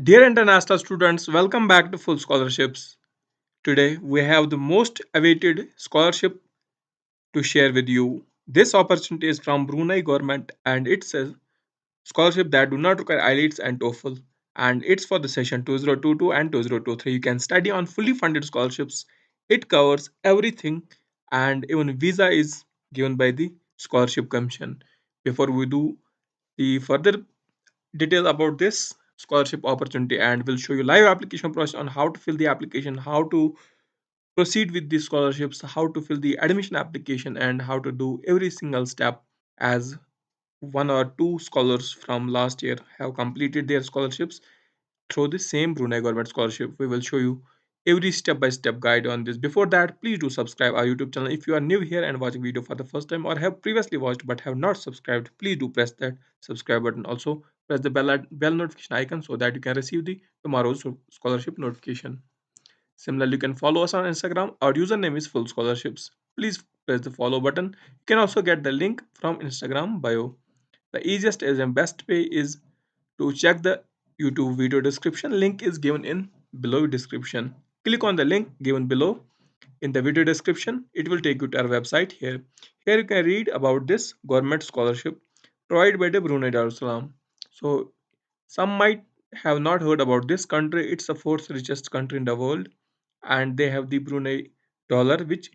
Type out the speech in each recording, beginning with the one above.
Dear international students, welcome back to Full Scholarships. Today we have the most awaited scholarship to share with you. This opportunity is from Brunei government and it's a scholarship that do not require IELTS and TOEFL, and it's for the session 2022 and 2023. You can study on fully funded scholarships. It covers everything and even visa is given by the scholarship commission. Before we do the further detail about this scholarship opportunity, and we'll show you live application process on how to fill the application, how to proceed with the scholarships, how to fill the admission application, and how to do every single step, as one or two scholars from last year have completed their scholarships through the same Brunei government scholarship. We will show you every step by step guide on this. Before that, please do subscribe our YouTube channel. If you are new here and watching video for the first time or have previously watched but have not subscribed, please do press that subscribe button. Also, press the bell notification icon so that you can receive the tomorrow's scholarship notification. Similarly, you can follow us on Instagram. Our username is Full Scholarships. Please press the follow button. You can also get the link from Instagram bio. The easiest and best way is to check the YouTube video description. Link is given in below description. Click on the link given below in the video description. It will take you to our website here. Here you can read about this government scholarship provided by the Brunei Darussalam. So some might have not heard about this country. It's the fourth richest country in the world, and they have the Brunei dollar, which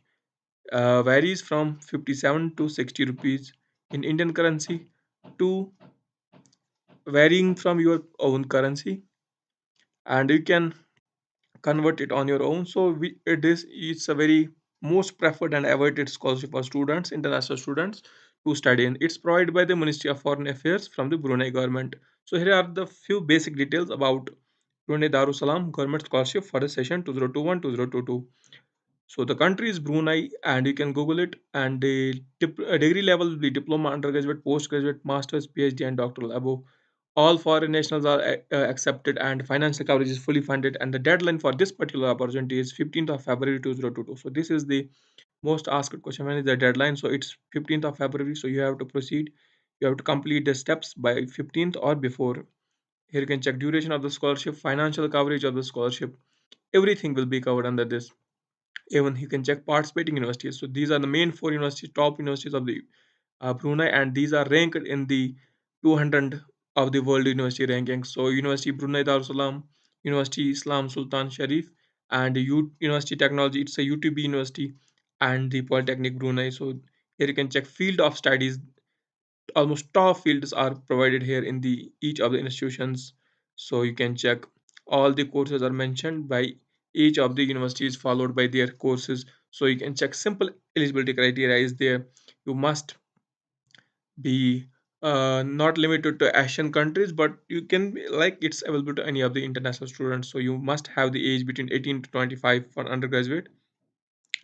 varies from 57 to 60 rupees in Indian currency to varying from your own currency, and you can convert it on your own. So it's a very most preferred and awaited scholarship for students, international students, to study in. It's provided by the Ministry of Foreign Affairs from the Brunei government. So here are the few basic details about Brunei Darussalam government scholarship for the session 2021-2022. So the country is Brunei, and you can Google it. And the degree level will be diploma, undergraduate, postgraduate, masters, PhD, and doctoral above. All foreign nationals are accepted, and financial coverage is fully funded. And the deadline for this particular opportunity is 15th of February 2022. So this is the most asked question: when is the deadline? So it's 15th of February. So you have to proceed. You have to complete the steps by 15th or before. Here you can check duration of the scholarship, financial coverage of the scholarship. Everything will be covered under this. Even you can check participating universities. So these are the main four universities, top universities of the Brunei, and these are ranked in the 200 of the world university rankings. So University Brunei Darussalam, University Islam Sultan Sharif, and University Technology. It's a UTB University, and the Polytechnic Brunei. So here you can check field of studies. Almost top fields are provided here in the each of the institutions. So you can check all the courses are mentioned by each of the universities followed by their courses. So you can check simple eligibility criteria is there. You must be not limited to Asian countries, but you can be like it's available to any of the international students. So you must have the age between 18 to 25 for undergraduate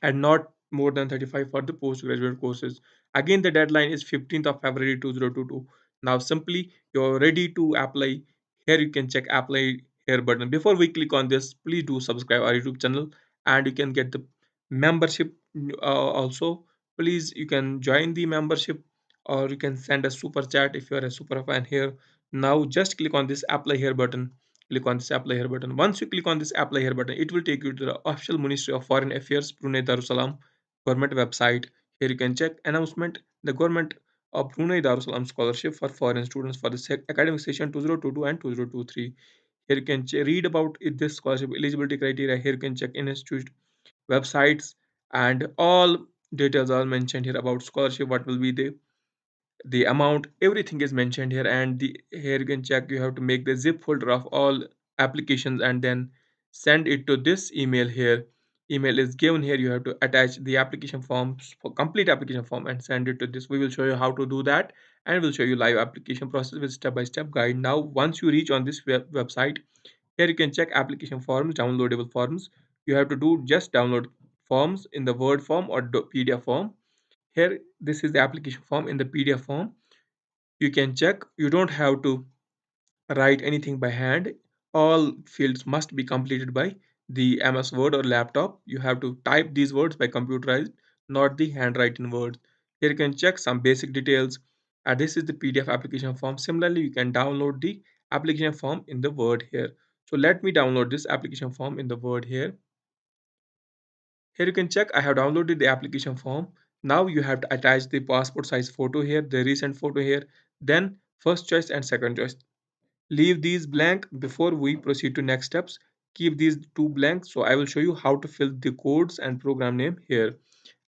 and not more than 35 for the postgraduate courses. Again, the deadline is 15th of February 2022. Now, simply you're ready to apply. Here you can check apply here button. Before we click on this, please do subscribe our YouTube channel, and you can get the membership also. Please, you can join the membership, or you can send a super chat if you are a super fan here. Now, just click on this apply here button. Click on this apply here button. Once you click on this apply here button, it will take you to the official Ministry of Foreign Affairs Brunei Darussalam government website. Here you can check announcement. The government of Brunei Darussalam scholarship for foreign students for the academic session 2022 and 2023. Here you can read about this scholarship eligibility criteria. Here you can check institute websites, and all details are mentioned here about scholarship. What will be the amount, everything is mentioned here. And the here you can check, you have to make the zip folder of all applications and then send it to this email here. Email is given here. You have to attach the application forms for complete application form and send it to this. We will show you how to do that, and we'll show you live application process with step by step guide. Now once you reach on this website, here you can check application forms, downloadable forms. You have to do just download forms in the word form or PDF form. Here this is the application form in the PDF form. You can check, you don't have to write anything by hand. All fields must be completed by the MS Word or laptop. You have to type these words by computerized, not the handwritten words. Here you can check some basic details, and this is the PDF application form. Similarly, you can download the application form in the Word here. So let me download this application form in the Word here. Here you can check I have downloaded the application form. Now you have to attach the passport size photo here, the recent photo here, then first choice and second choice. Leave these blank before we proceed to next steps. Keep these two blank. So I will show you how to fill the codes and program name here.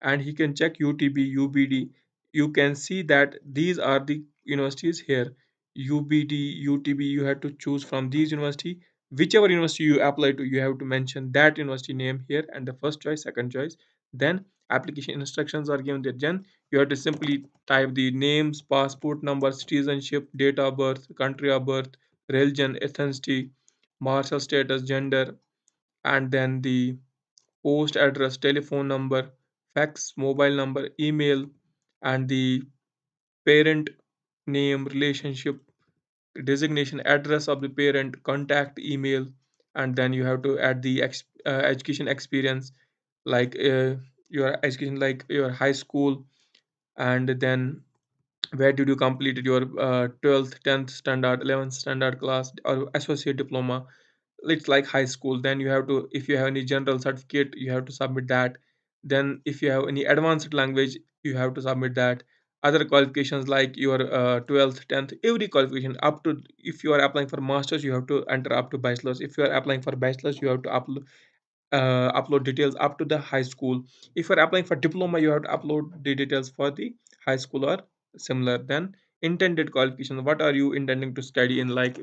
And he can check UTB, UBD. You can see that these are the universities here. UBD, UTB, you have to choose from these university. Whichever university you apply to, you have to mention that university name here and the first choice, second choice. Then application instructions are given there. Then you have to simply type the names, passport number, citizenship, date of birth, country of birth, religion, ethnicity, marital status, gender, and then the post address, telephone number, fax, mobile number, email, and the parent name, relationship, designation, address of the parent, contact email, and then you have to add the education experience, like your education, like your high school, and then where did you completed your 12th, 10th standard, 11th standard class, or associate diploma. It's like high school. Then you have to, if you have any general certificate, you have to submit that. Then if you have any advanced language, you have to submit that. Other qualifications like your 12th, 10th, every qualification up to, if you are applying for masters, you have to enter up to bachelor's. If you are applying for bachelor's, you have to upload details up to the high school. If you're applying for diploma, you have to upload the details for the high school or similar. Then intended qualification, what are you intending to study in, like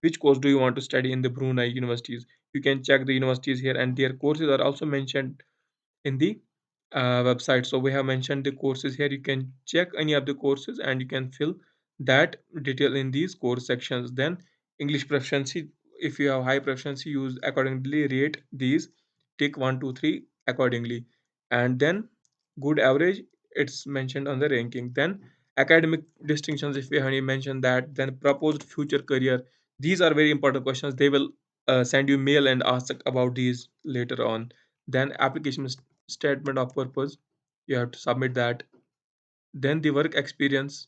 which course do you want to study in the Brunei universities. You can check the universities here, and their courses are also mentioned in the website. So we have mentioned the courses here. You can check any of the courses and you can fill that detail in these course sections. Then English proficiency, if you have high proficiency, use accordingly, rate these, tick 1 2 3 accordingly. And then good average, it's mentioned on the ranking. Then academic distinctions, if we have any mentioned that. Then proposed future career, these are very important questions. They will send you mail and ask about these later on. Then application statement of purpose, you have to submit that. Then the work experience,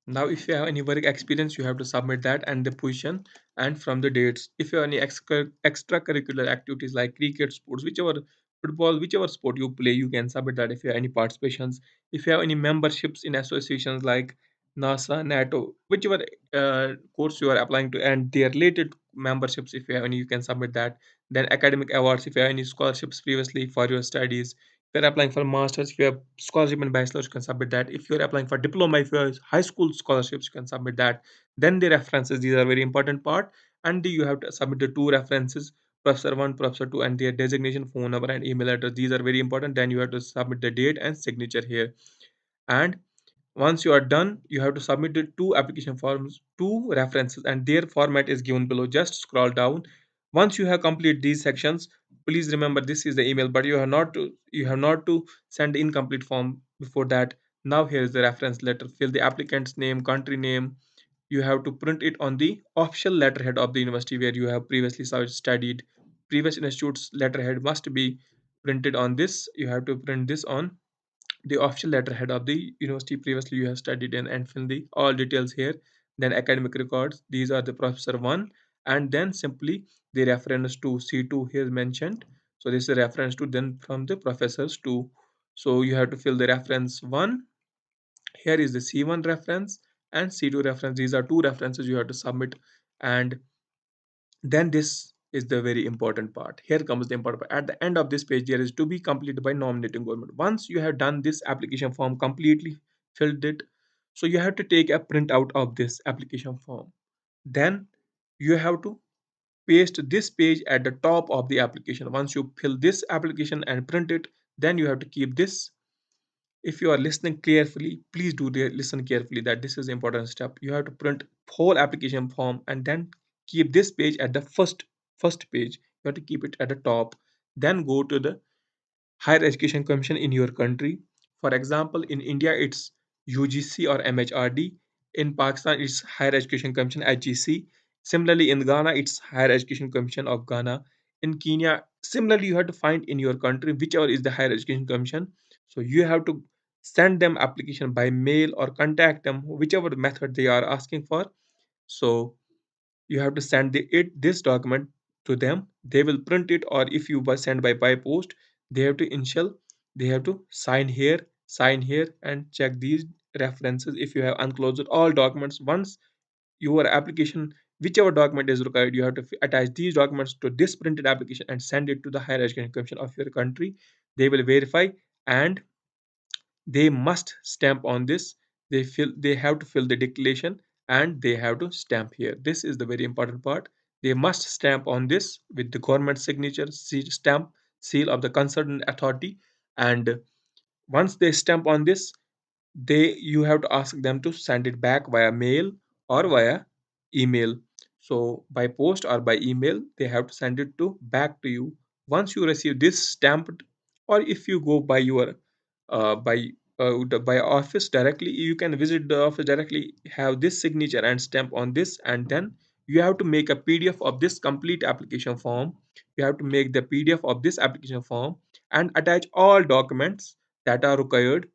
now if you have any work experience, you have to submit that and the position and from the dates. If you have any extracurricular activities like cricket, sports, whichever, football, whichever sport you play, you can submit that. If you have any participations, if you have any memberships in associations like NASA, NATO, whichever course you are applying to, and their related memberships, if you have any, you can submit that. Then academic awards, if you have any scholarships previously for your studies. If you're applying for masters, if you have scholarship in bachelor's, you can submit that. If you're applying for diploma, if you have high school scholarships, you can submit that. Then the references, these are very important part. And you have to submit the two references, professor one, professor two, and their designation, phone number, and email address. These are very important. Then you have to submit the date and signature here. And once you are done, you have to submit the two application forms, two references, and their format is given below. Just scroll down. Once you have completed these sections, please remember this is the email, but you have not to send the incomplete form before that. Now here is the reference letter. Fill the applicant's name, country name. You have to print it on the official letterhead of the university where you have previously studied. Previous institute's letterhead must be printed on this. You have to print this on the official letterhead of the university previously you have studied in, and fill the all details here. Then academic records, these are the professor one, and then simply the reference to C2 here mentioned. So this is a reference to, then from the professors two. So you have to fill the reference one. Here is the C1 reference and C2 reference. These are two references you have to submit. And then this is the very important part. Here comes the important part. At the end of this page, there is to be completed by nominating government. Once you have done this application form completely, filled it, so you have to take a printout of this application form. Then you have to paste this page at the top of the application. Once you fill this application and print it, then you have to keep this. If you are listening carefully, please do listen carefully, that this is important step. You have to print whole application form and then keep this page at the first page. You have to keep it at the top. Then go to the higher education commission in your country. For example, in India it's UGC or MHRD. In Pakistan it's higher education commission, HEC. Similarly in Ghana it's higher education commission of Ghana. In Kenya similarly you have to find in your country whichever is the higher education commission. So you have to send them application by mail or contact them, whichever method they are asking for. So you have to send this document to them. They will print it, or if you send by post, they have to initial, they have to sign here, and check these references. If you have unclosed all documents, once your application, whichever document is required, you have to attach these documents to this printed application and send it to the higher education commission of your country. They will verify, and they must stamp on this. They have to fill the declaration, and they have to stamp here. This is the very important part. They must stamp on this with the government signature, stamp, seal of the concerned authority. And once they stamp on this, they you have to ask them to send it back via mail or via email. So by post or by email, they have to send it to back to you. Once you receive this stamped, or if you go by your by by office directly, you can visit the office directly, have this signature and stamp on this, and then you have to make a pdf of this complete application form. You have to make the pdf of this application form and attach all documents that are required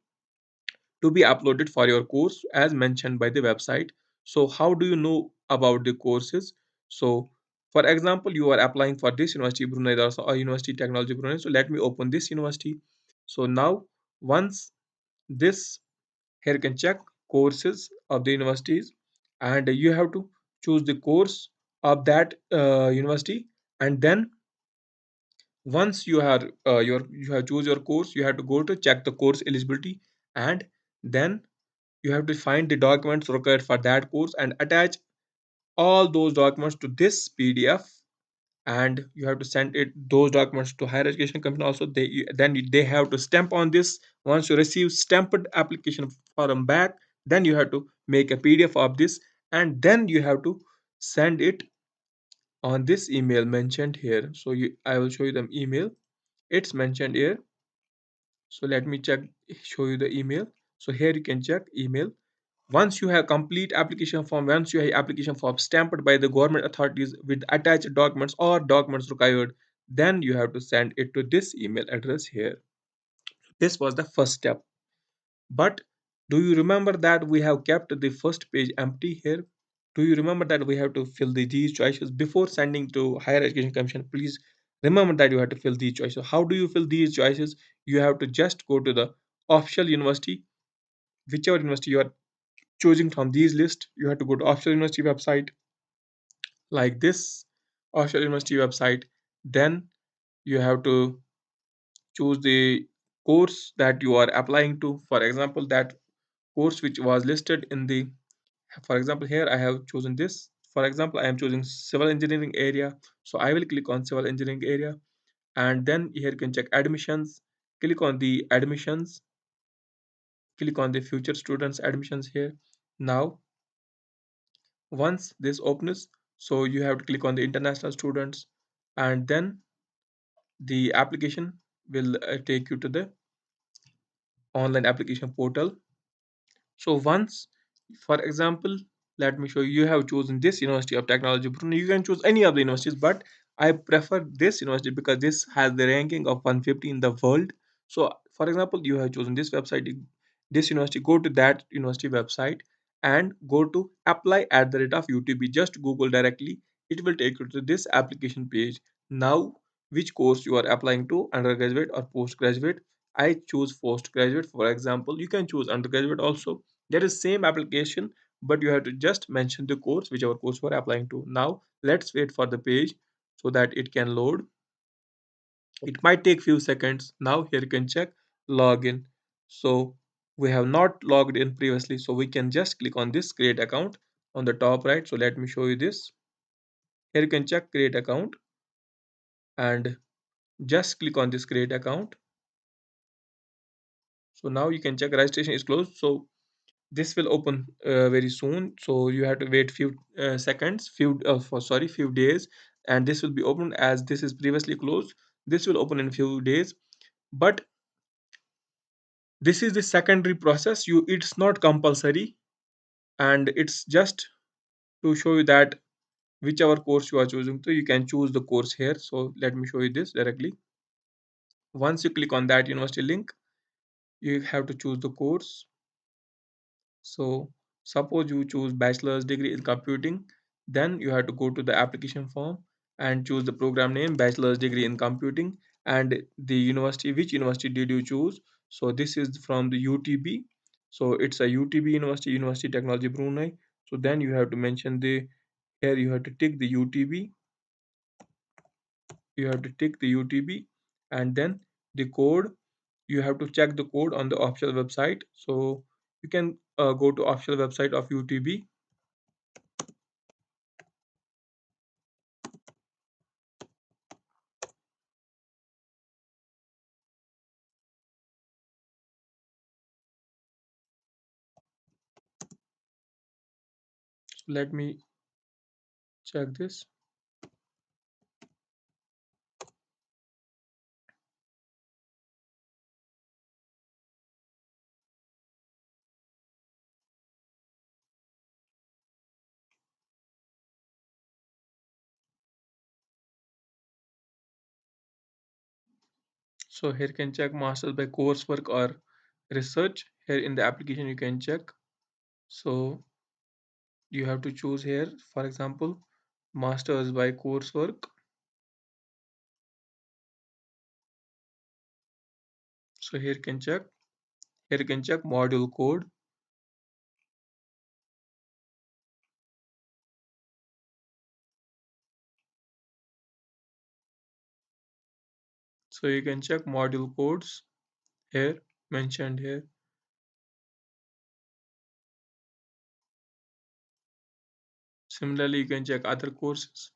to be uploaded for your course as mentioned by the website. So how do you know about the courses? So for example, you are applying for this university, Brunei Darussalam, or University Technology Brunei. So let me open this university. So now, once this, here you can check courses of the universities, and you have to choose the course of that university. And then once you have choose your course, you have to go to check the course eligibility, and then you have to find the documents required for that course and attach all those documents to this pdf, and you have to send it those documents to higher education commission also. They have to stamp on this. Once you receive stamped application form back, then you have to make a pdf of this, and then you have to send it on this email mentioned here. So I will show you the email. It's mentioned here. So let me show you the email. So here you can check email. Once you have complete application form, once you have application form stamped by the government authorities with attached documents or documents required, then you have to send it to this email address here. This was the first step. But do you remember that we have kept the first page empty here? Do you remember that we have to fill these choices before sending to higher education commission? Please remember that you have to fill these choices. How do you fill these choices? You have to just go to the official university, whichever university you are choosing from these list. You have to go to official university website like this, official university website. Then you have to choose the course that you are applying to. For example, that course which was listed in the, for example, here I have chosen this. For example, I am choosing civil engineering area, so I will click on civil engineering area, and then here you can check admissions. Click on the admissions, click on the future students admissions here. Now once this opens, so you have to click on the international students, and then the application will take you to the online application portal. So once, for example, let me show you, you have chosen this University of Technology Brunei. You can choose any of the universities, but I prefer this university because this has the ranking of 150 in the world. So for example, you have chosen this website, this university, go to that university website and go to apply at the rate of UTB. Just Google directly, it will take you to this application page. Now, which course you are applying to, undergraduate or postgraduate? I choose postgraduate. For example, you can choose undergraduate also. There is same application, but you have to just mention the course, whichever course you are applying to. Now let's wait for the page so that it can load. It might take few seconds. Now here you can check login. So we have not logged in previously, so we can just click on this create account on the top right. So let me show you this. Here you can check create account, and just click on this create account. So now you can check registration is closed. So this will open very soon, so you have to wait few seconds, few days, and this will be opened. As this is previously closed, this will open in few days. But this is the secondary process, it's not compulsory, and it's just to show you that whichever course you are choosing, so you can choose the course here. So let me show you this directly. Once you click on that university link, you have to choose the course. So suppose you choose bachelor's degree in computing, Then you have to go to the application form and choose the program name, bachelor's degree in computing, and the university, which university did you choose. So this is from the UTB. So it's a UTB university, University Technology Brunei. So then you have to mention the, here you have to tick the UTB, you have to tick the UTB, and then the code, you have to check the code on the official website. So you can go to official website of UTB. So let me check this. So here you can check masters by coursework or research. Here in the application you can check. So you have to choose here, for example, masters by coursework. So here you can check. Here you can check module code. So you can check module codes here mentioned here. Similarly, you can check other courses.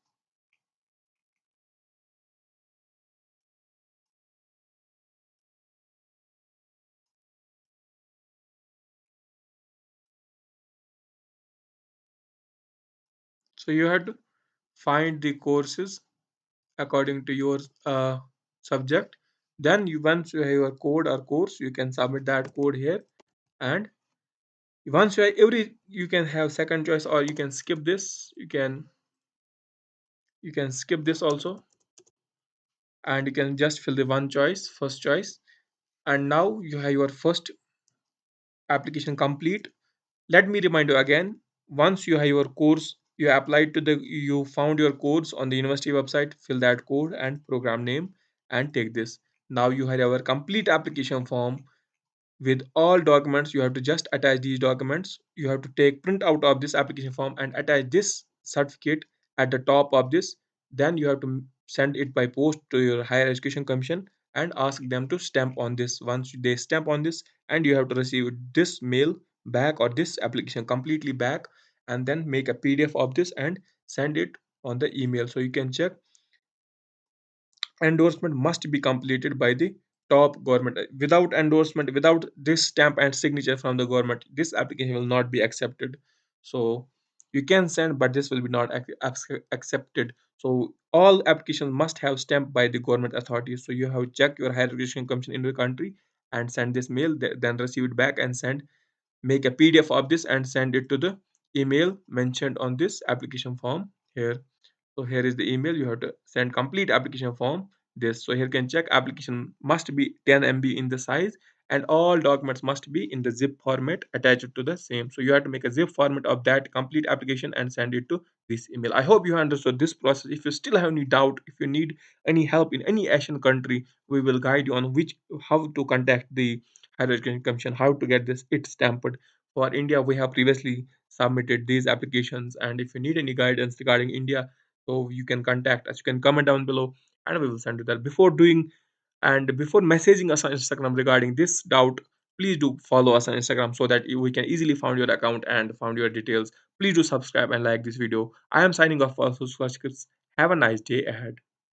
So you have to find the courses according to your subject. Then you, once you have your code or course, you can submit that code here. And once you have every, you can have second choice, or you can skip this. You can skip this also, and you can just fill the one choice, first choice. And now you have your first application complete. Let me remind you again, once you have your course, you applied to the, you found your course on the university website, fill that code and program name and take this. Now you have our complete application form with all documents. You have to just attach these documents. You have to take print out of this application form and attach this certificate at the top of this. Then you have to send it by post to your higher education commission and ask them to stamp on this. Once they stamp on this, and you have to receive this mail back or this application completely back, and then make a PDF of this and send it on the email. So you can check, endorsement must be completed by the top government. Without endorsement, without this stamp and signature from the government, this application will not be accepted. So you can send, but this will be not accepted. So all applications must have stamped by the government authorities. So you have to check your higher education commission in your country and send this mail, then receive it back and send, make a PDF of this and send it to the email mentioned on this application form here. So here is the email. You have to send complete application form this. So here you can check, application must be 10 MB in the size, and all documents must be in the zip format attached to the same. So you have to make a zip format of that complete application and send it to this email. I hope you understood this process. If you still have any doubt, if you need any help in any Asian country, we will guide you on which, how to contact the higher education commission, how to get this it stamped. For India, we have previously submitted these applications, and if you need any guidance regarding India, so you can contact us, you can comment down below, and we will send you that. Before doing, and before messaging us on Instagram regarding this doubt, please do follow us on Instagram so that we can easily find your account and find your details. Please do subscribe and like this video. I am signing off for Have a nice day ahead.